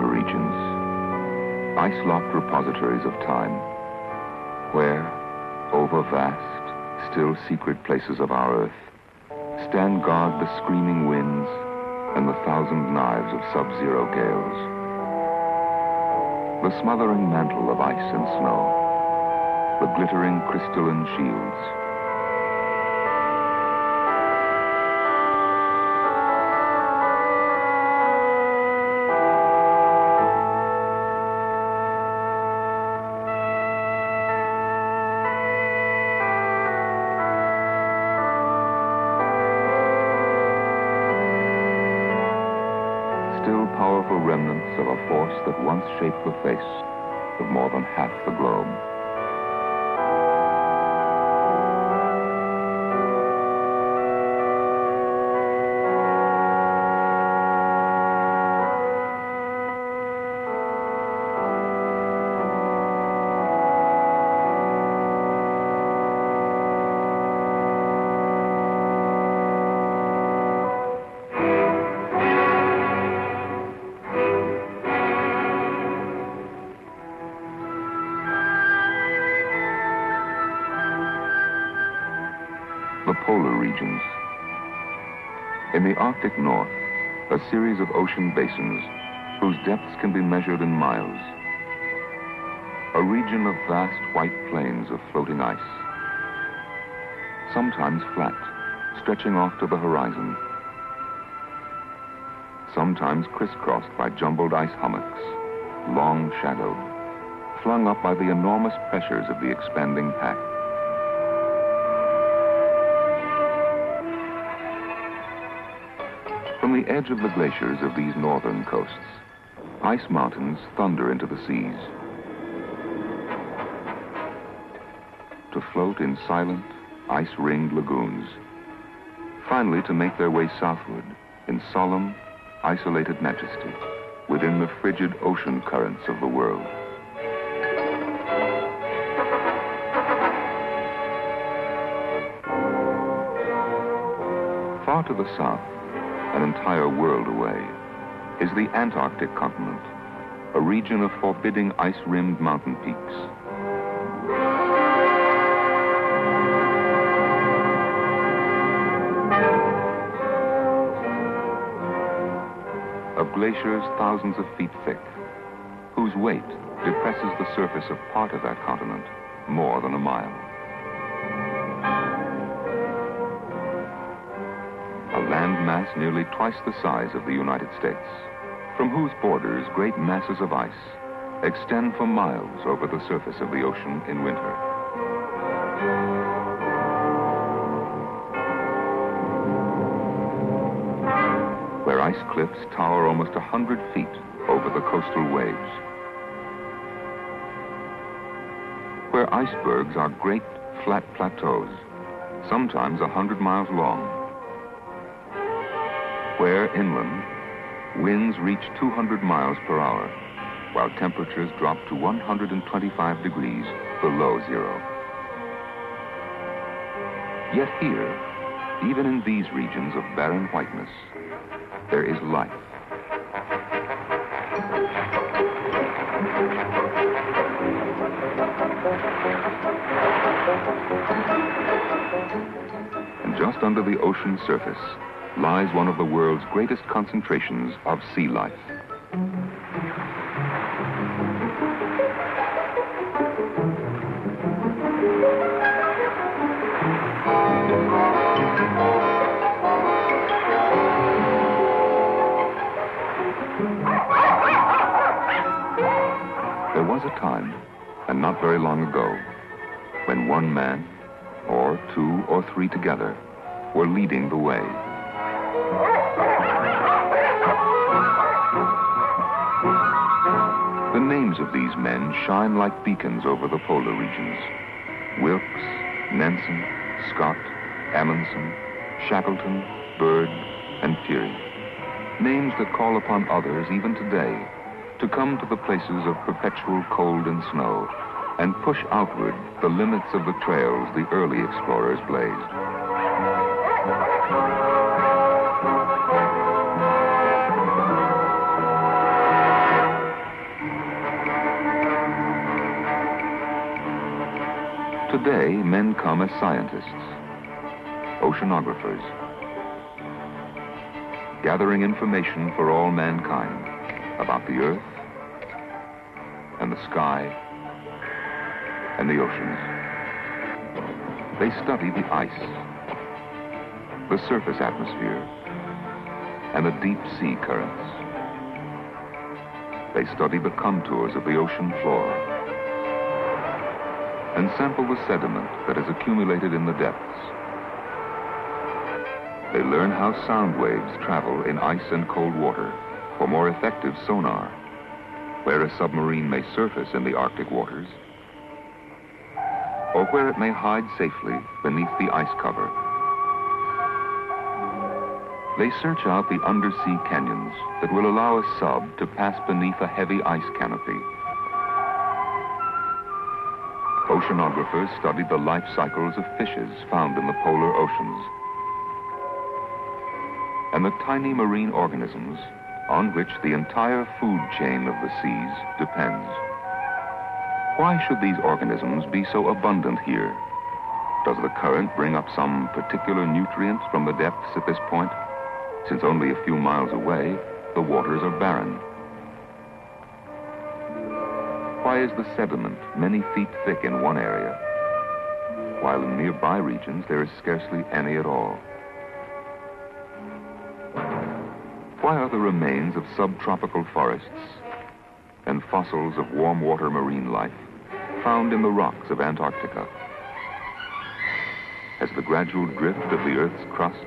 polar regions, ice-locked repositories of time, where, over vast, still secret places of our Earth, stand guard the screaming winds and the thousand knives of sub-zero gales. The smothering mantle of ice and snow, the glittering crystalline shields. Still powerful remnants of a force that once shaped the face of more than half the globe. The polar regions. In the Arctic North, a series of ocean basins whose depths can be measured in miles. A region of vast white plains of floating ice, sometimes flat, stretching off to the horizon, sometimes crisscrossed by jumbled ice hummocks, long shadowed, flung up by the enormous pressures of the expanding pack. From the edge of the glaciers of these northern coasts, ice mountains thunder into the seas, to float in silent, ice-ringed lagoons, finally to make their way southward in solemn, isolated majesty within the frigid ocean currents of the world. Far to the south, an entire world away, is the Antarctic continent, a region of forbidding ice-rimmed mountain peaks. Of glaciers thousands of feet thick, whose weight depresses the surface of part of that continent more than a mile. A land mass nearly twice the size of the United States, from whose borders great masses of ice extend for miles over the surface of the ocean in winter. Where ice cliffs tower almost 100 feet over the coastal waves. Where icebergs are great flat plateaus, sometimes 100 miles long. Where inland, winds reach 200 miles per hour, while temperatures drop to 125 degrees below zero. Yet here, even in these regions of barren whiteness, there is life. And just under the ocean surface lies one of the world's greatest concentrations of sea life. There was a time, and not very long ago, when one man, or two or three together, were leading the way. The names of these men shine like beacons over the polar regions. Wilkes, Nansen, Scott, Amundsen, Shackleton, Byrd, and Peary. Names that call upon others even today to come to the places of perpetual cold and snow and push outward the limits of the trails the early explorers blazed. Today, men come as scientists, oceanographers, gathering information for all mankind about the earth and the sky and the oceans. They study the ice, the surface atmosphere, and the deep sea currents. They study the contours of the ocean floor and sample the sediment that has accumulated in the depths. They learn how sound waves travel in ice and cold water for more effective sonar, where a submarine may surface in the Arctic waters, or where it may hide safely beneath the ice cover. They search out the undersea canyons that will allow a sub to pass beneath a heavy ice canopy. Oceanographers studied the life cycles of fishes found in the polar oceans and the tiny marine organisms on which the entire food chain of the seas depends. Why should these organisms be so abundant here? Does the current bring up some particular nutrient from the depths at this point? Since only a few miles away, the waters are barren. Why is the sediment many feet thick in one area, while in nearby regions there is scarcely any at all? Why are the remains of subtropical forests and fossils of warm water marine life found in the rocks of Antarctica? Has the gradual drift of the Earth's crust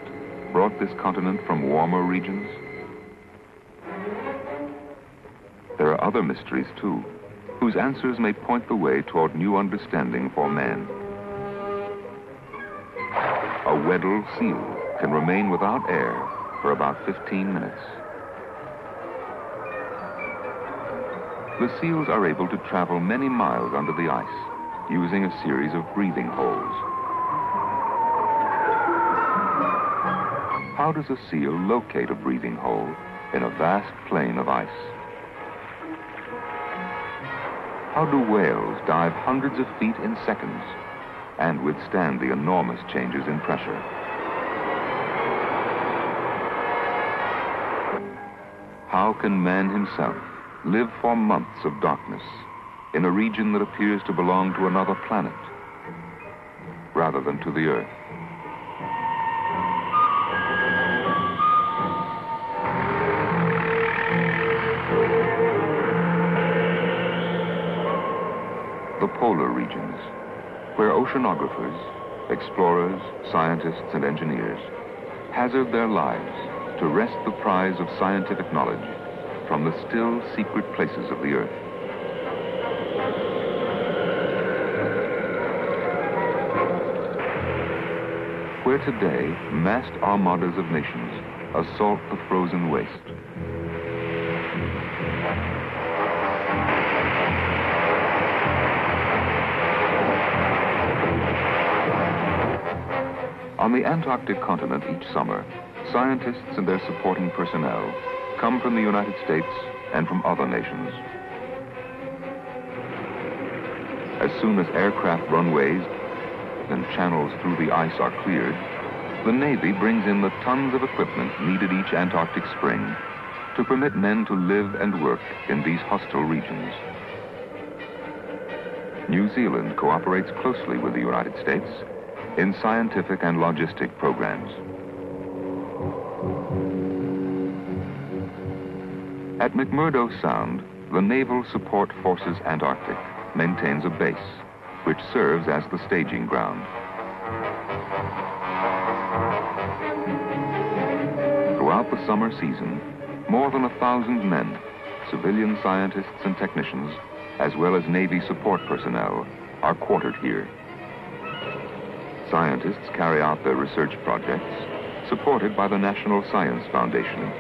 brought this continent from warmer regions? There are other mysteries, too, whose answers may point the way toward new understanding for man. A Weddell seal can remain without air for about 15 minutes. The seals are able to travel many miles under the ice using a series of breathing holes. How does a seal locate a breathing hole in a vast plain of ice? How do whales dive hundreds of feet in seconds and withstand the enormous changes in pressure? How can man himself live for months of darkness in a region that appears to belong to another planet rather than to the Earth? The polar regions, where oceanographers, explorers, scientists, and engineers hazard their lives to wrest the prize of scientific knowledge from the still secret places of the Earth. Where today massed armadas of nations assault the frozen waste. On the Antarctic continent each summer, scientists and their supporting personnel come from the United States and from other nations. As soon as aircraft runways and channels through the ice are cleared, the Navy brings in the tons of equipment needed each Antarctic spring to permit men to live and work in these hostile regions. New Zealand cooperates closely with the United States in scientific and logistic programs. At McMurdo Sound, the Naval Support Forces Antarctic maintains a base, which serves as the staging ground. Throughout the summer season, more than 1,000 men, civilian scientists and technicians, as well as Navy support personnel, are quartered here. Scientists carry out their research projects, supported by the National Science Foundation.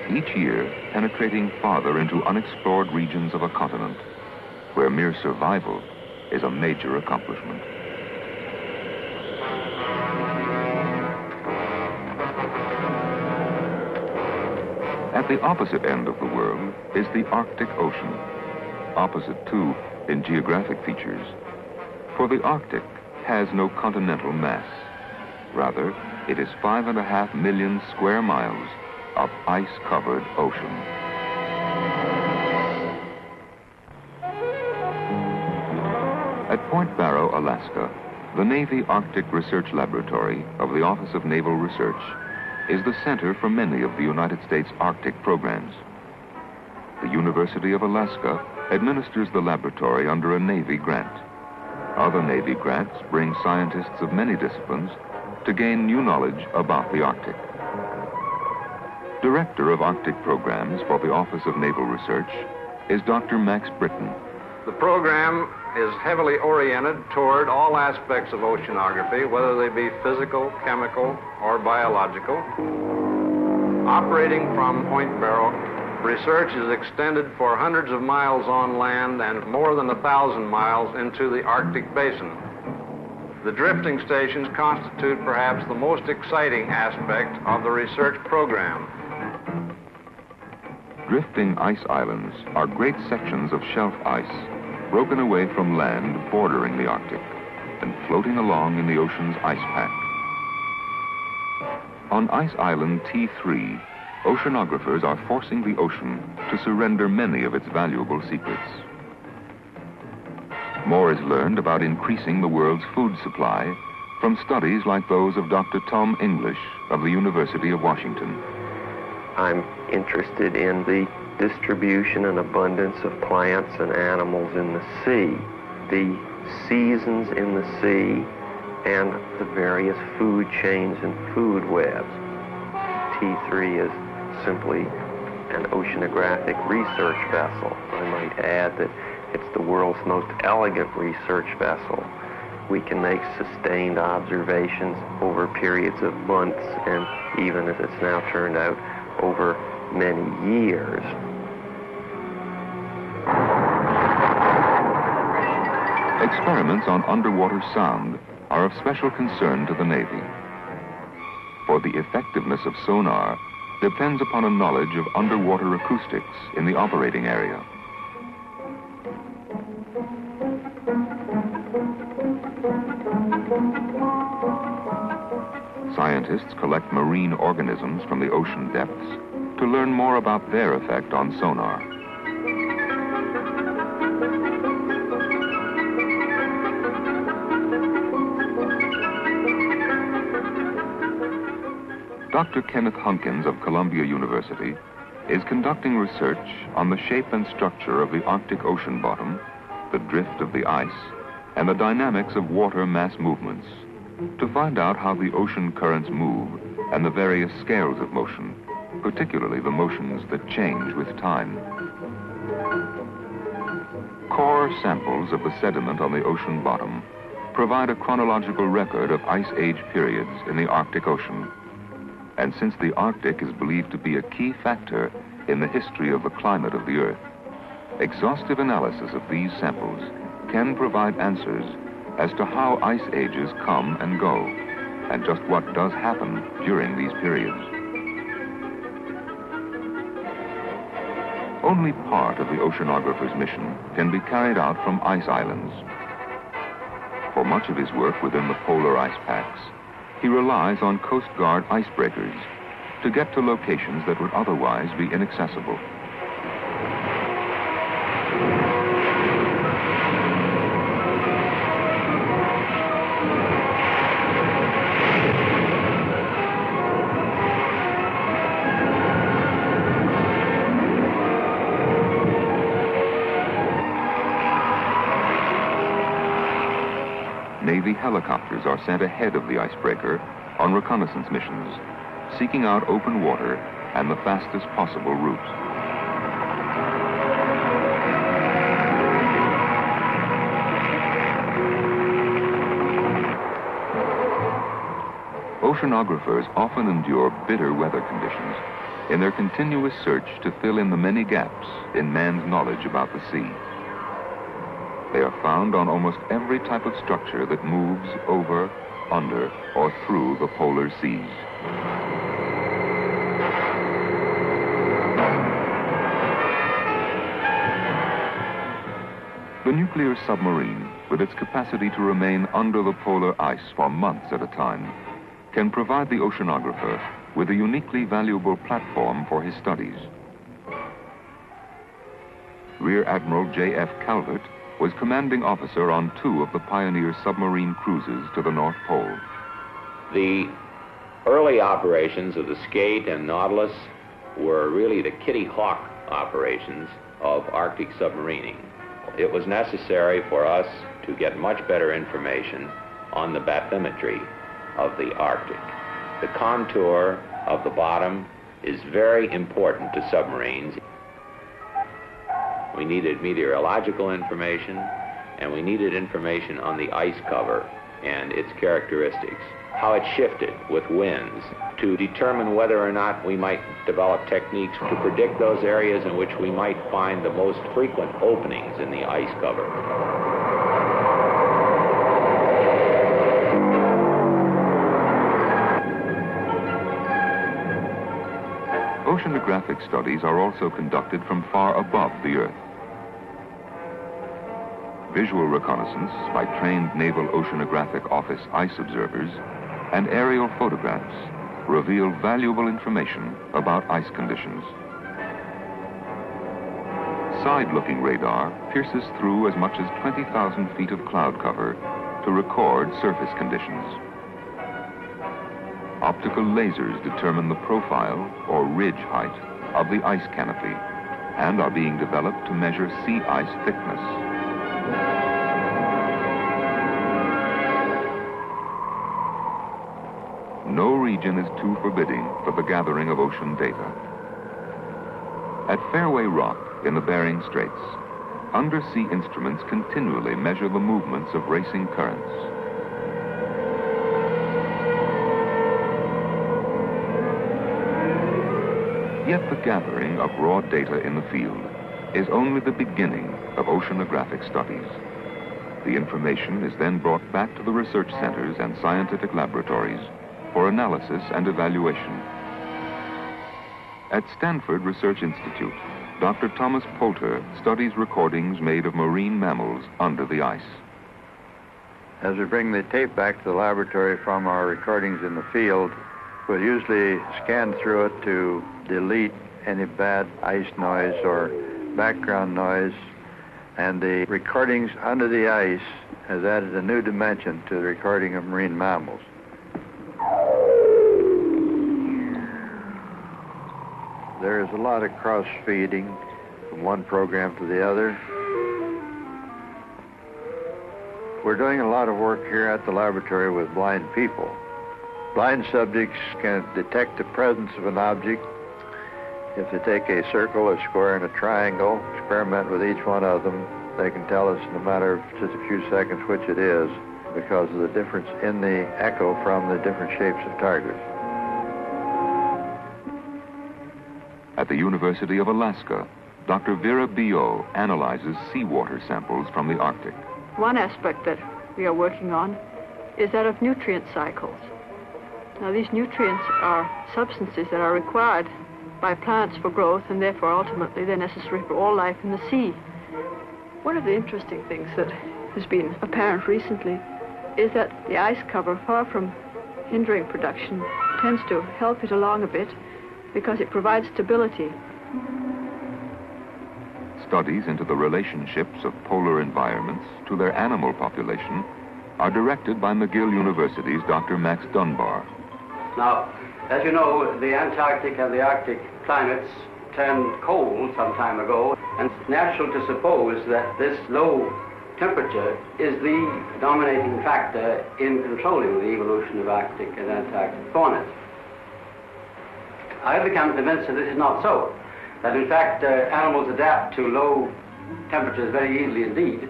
Each year, penetrating farther into unexplored regions of a continent, where mere survival is a major accomplishment. At the opposite end of the world is the Arctic Ocean, opposite too in geographic features, For the Arctic has no continental mass. Rather, it is 5.5 million square miles of ice-covered ocean. At Point Barrow, Alaska, the Navy Arctic Research Laboratory of the Office of Naval Research is the center for many of the United States Arctic programs. The University of Alaska administers the laboratory under a Navy grant. Other Navy grants bring scientists of many disciplines to gain new knowledge about the Arctic. Director of Arctic programs for the Office of Naval Research is Dr. Max Britton. The program is heavily oriented toward all aspects of oceanography, whether they be physical, chemical, or biological. Operating from Point Barrow, research is extended for hundreds of miles on land and more than 1,000 miles into the Arctic basin. The drifting stations constitute perhaps the most exciting aspect of the research program. Drifting ice islands are great sections of shelf ice broken away from land bordering the Arctic and floating along in the ocean's ice pack. On ice island T3, oceanographers are forcing the ocean to surrender many of its valuable secrets. More is learned about increasing the world's food supply from studies like those of Dr. Tom English of the University of Washington. I'm interested in the distribution and abundance of plants and animals in the sea, the seasons in the sea, and the various food chains and food webs. T3 is simply an oceanographic research vessel. I might add that it's the world's most elegant research vessel. We can make sustained observations over periods of months and even, as it's now turned out, over many years. Experiments on underwater sound are of special concern to the Navy. For the effectiveness of sonar depends upon a knowledge of underwater acoustics in the operating area. Scientists collect marine organisms from the ocean depths to learn more about their effect on sonar. Dr. Kenneth Hunkins of Columbia University is conducting research on the shape and structure of the Arctic Ocean bottom, the drift of the ice, and the dynamics of water mass movements to find out how the ocean currents move and the various scales of motion, particularly the motions that change with time. Core samples of the sediment on the ocean bottom provide a chronological record of ice age periods in the Arctic Ocean. And since the Arctic is believed to be a key factor in the history of the climate of the Earth, exhaustive analysis of these samples can provide answers as to how ice ages come and go, and just what does happen during these periods. Only part of the oceanographer's mission can be carried out from ice islands. For much of his work within the polar ice packs, he relies on Coast Guard icebreakers to get to locations that would otherwise be inaccessible. Navy helicopters are sent ahead of the icebreaker on reconnaissance missions, seeking out open water and the fastest possible route. Oceanographers often endure bitter weather conditions in their continuous search to fill in the many gaps in man's knowledge about the sea. They are found on almost every type of structure that moves over, under, or through the polar seas. The nuclear submarine, with with its capacity to remain under the polar ice for months at a time, can provide the oceanographer with a uniquely valuable platform for his studies. Rear Admiral J.F. Calvert was commanding officer on 2 of the Pioneer submarine cruises to the North Pole. The early operations of the Skate and Nautilus were really the Kitty Hawk operations of Arctic submarining. It was necessary for us to get much better information on the bathymetry of the Arctic. The contour of the bottom is very important to submarines. We needed meteorological information, and we needed information on the ice cover and its characteristics, how it shifted with winds, to determine whether or not we might develop techniques to predict those areas in which we might find the most frequent openings in the ice cover. Oceanographic studies are also conducted from far above the Earth. Visual reconnaissance by trained Naval Oceanographic Office ice observers and aerial photographs reveal valuable information about ice conditions. Side-looking radar pierces through as much as 20,000 feet of cloud cover to record surface conditions. Optical lasers determine the profile or ridge height of the ice canopy and are being developed to measure sea ice thickness. No region is too forbidding for the gathering of ocean data. At Fairway Rock in the Bering Straits, undersea instruments continually measure the movements of racing currents. Yet the gathering of raw data in the field is only the beginning of oceanographic studies. The information is then brought back to the research centers and scientific laboratories for analysis and evaluation. At Stanford Research Institute, Dr. Thomas Poulter studies recordings made of marine mammals under the ice. As we bring the tape back to the laboratory from our recordings in the field, we'll usually scan through it to delete any bad ice noise or background noise, and the recordings under the ice has added a new dimension to the recording of marine mammals. There is a lot of cross-feeding from one program to the other. We're doing a lot of work here at the laboratory with blind people. Blind subjects can detect the presence of an object. If they take a circle, a square, and a triangle, experiment with each one of them, they can tell us in a matter of just a few seconds which it is because of the difference in the echo from the different shapes of targets. At the University of Alaska, Dr. Vera Biot analyzes seawater samples from the Arctic. One aspect that we are working on is that of nutrient cycles. Now, these nutrients are substances that are required by plants for growth, and therefore ultimately they're necessary for all life in the sea. One of the interesting things that has been apparent recently is that the ice cover, far from hindering production, tends to help it along a bit because it provides stability. Studies into the relationships of polar environments to their animal population are directed by McGill University's Dr. Max Dunbar. Now, as you know, the Antarctic and the Arctic climates turned cold some time ago, and it's natural to suppose that this low temperature is the dominating factor in controlling the evolution of Arctic and Antarctic faunas. I have become convinced that this is not so, that in fact animals adapt to low temperatures very easily indeed,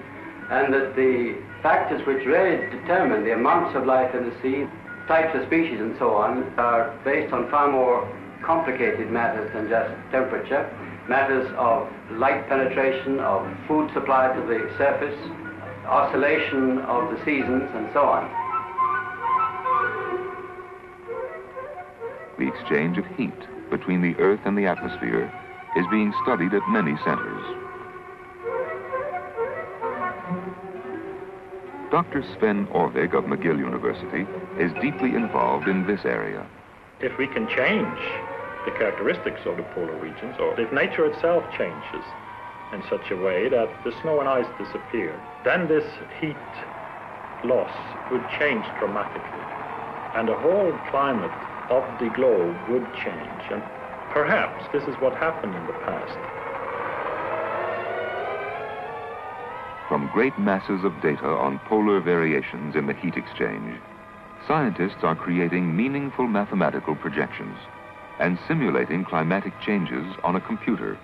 and that the factors which really determine the amounts of life in the sea, types of species and so on, are based on far more complicated matters than just temperature, matters of light penetration, of food supply to the surface, oscillation of the seasons, and so on. The exchange of heat between the Earth and the atmosphere is being studied at many centers. Dr. Sven Orvig of McGill University is deeply involved in this area. If we can change the characteristics of the polar regions, or if nature itself changes in such a way that the snow and ice disappear, then this heat loss would change dramatically. And the whole climate of the globe would change. And perhaps this is what happened in the past. From great masses of data on polar variations in the heat exchange, scientists are creating meaningful mathematical projections and simulating climatic changes on a computer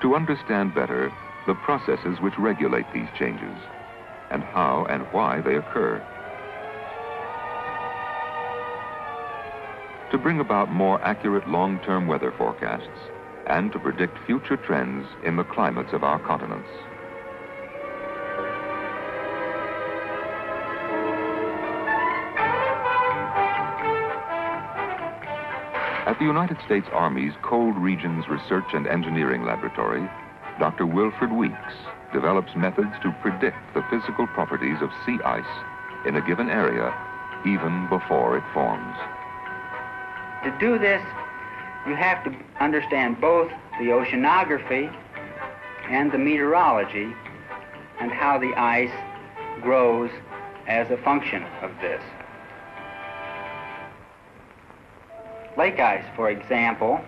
to understand better the processes which regulate these changes and how and why they occur. To bring about more accurate long-term weather forecasts and to predict future trends in the climates of our continents. At the United States Army's Cold Regions Research and Engineering Laboratory, Dr. Wilfred Weeks develops methods to predict the physical properties of sea ice in a given area even before it forms. To do this, you have to understand both the oceanography and the meteorology and how the ice grows as a function of this. Lake ice, for example,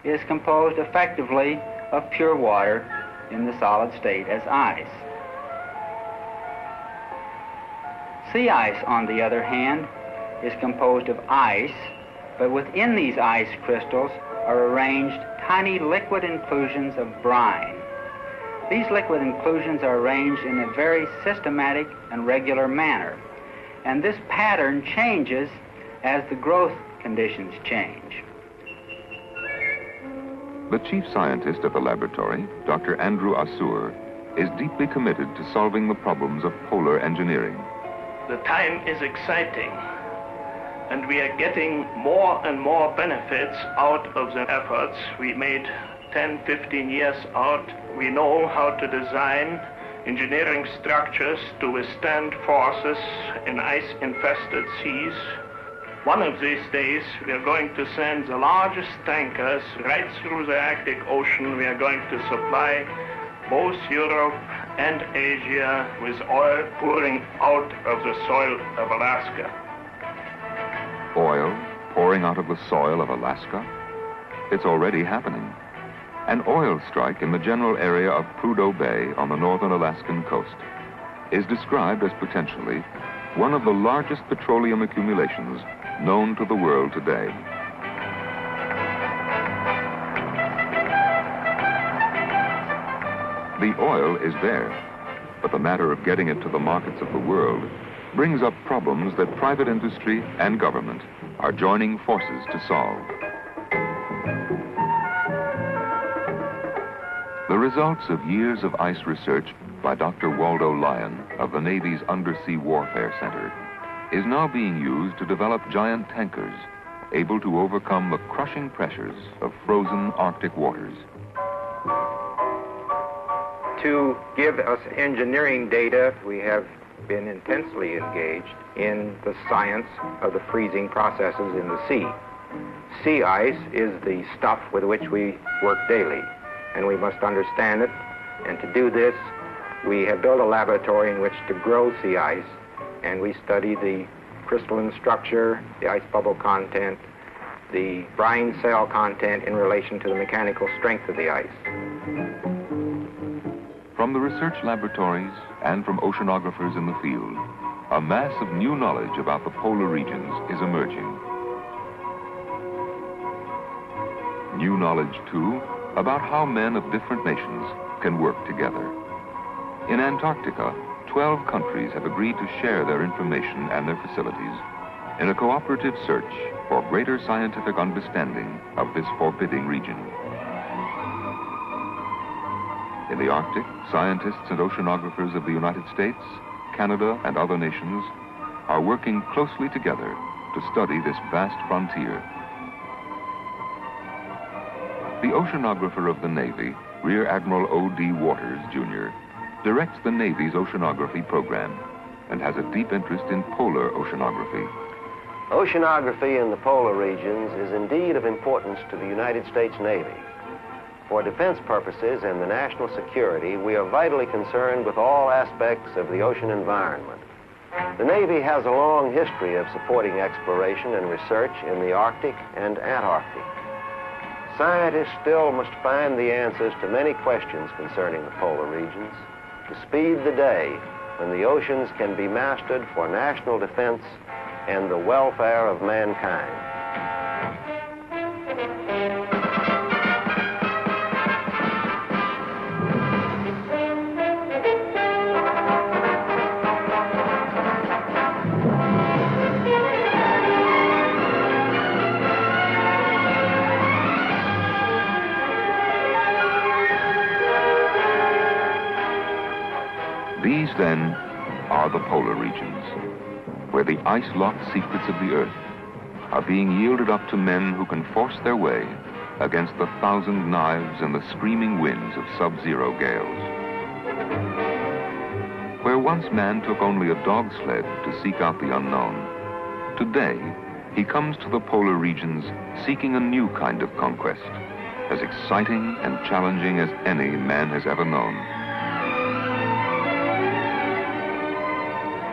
is composed effectively of pure water in the solid state as ice. Sea ice, on the other hand, is composed of ice, but within these ice crystals are arranged tiny liquid inclusions of brine. These liquid inclusions are arranged in a very systematic and regular manner, and this pattern changes as the growth conditions change. The chief scientist at the laboratory, Dr. Andrew Assur, is deeply committed to solving the problems of polar engineering. The time is exciting, and we are getting more and more benefits out of the efforts we made 10, 15 years out. We know how to design engineering structures to withstand forces in ice-infested seas. One of these days, we are going to send the largest tankers right through the Arctic Ocean. We are going to supply both Europe and Asia with oil pouring out of the soil of Alaska. Oil pouring out of the soil of Alaska? It's already happening. An oil strike in the general area of Prudhoe Bay on the northern Alaskan coast is described as potentially one of the largest petroleum accumulations known to the world today. The oil is there, but the matter of getting it to the markets of the world brings up problems that private industry and government are joining forces to solve. The results of years of ice research by Dr. Waldo Lyon of the Navy's Undersea Warfare Center is now being used to develop giant tankers able to overcome the crushing pressures of frozen Arctic waters. To give us engineering data, we have been intensely engaged in the science of the freezing processes in the sea. Sea ice is the stuff with which we work daily, and we must understand it. And to do this, we have built a laboratory in which to grow sea ice, and we study the crystalline structure, the ice bubble content, the brine cell content in relation to the mechanical strength of the ice. From the research laboratories and from oceanographers in the field, a mass of new knowledge about the polar regions is emerging. New knowledge, too, about how men of different nations can work together. In Antarctica, 12 countries have agreed to share their information and their facilities in a cooperative search for greater scientific understanding of this forbidding region. In the Arctic, scientists and oceanographers of the United States, Canada, and other nations are working closely together to study this vast frontier. The oceanographer of the Navy, Rear Admiral O.D. Waters, Jr., directs the Navy's oceanography program. and has a deep interest in polar oceanography. Oceanography in the polar regions is indeed of importance to the United States Navy. For defense purposes and the national security, we are vitally concerned with all aspects of the ocean environment. The Navy has a long history of supporting exploration and research in the Arctic and Antarctic. Scientists still must find the answers to many questions concerning the polar regions to speed the day when the oceans can be mastered for national defense and the welfare of mankind. These, then, are the polar regions, where the ice-locked secrets of the Earth are being yielded up to men who can force their way against the thousand knives and the screaming winds of sub-zero gales. Where once man took only a dog sled to seek out the unknown, today he comes to the polar regions seeking a new kind of conquest, as exciting and challenging as any man has ever known.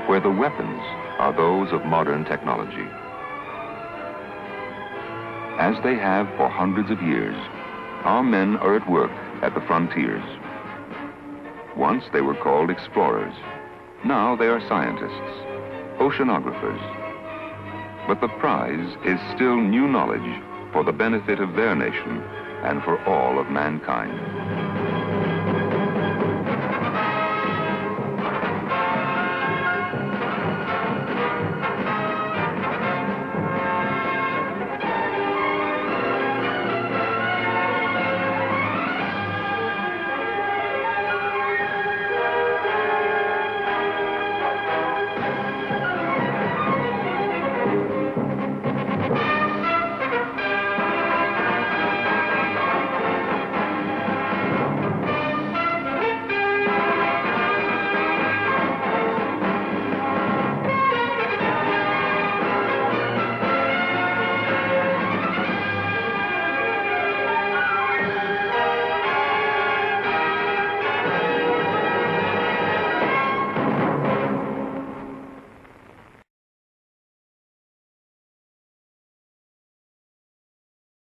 Where the weapons are those of modern technology. As they have for hundreds of years, our men are at work at the frontiers. Once they were called explorers. Now they are scientists, oceanographers. But the prize is still new knowledge for the benefit of their nation and for all of mankind.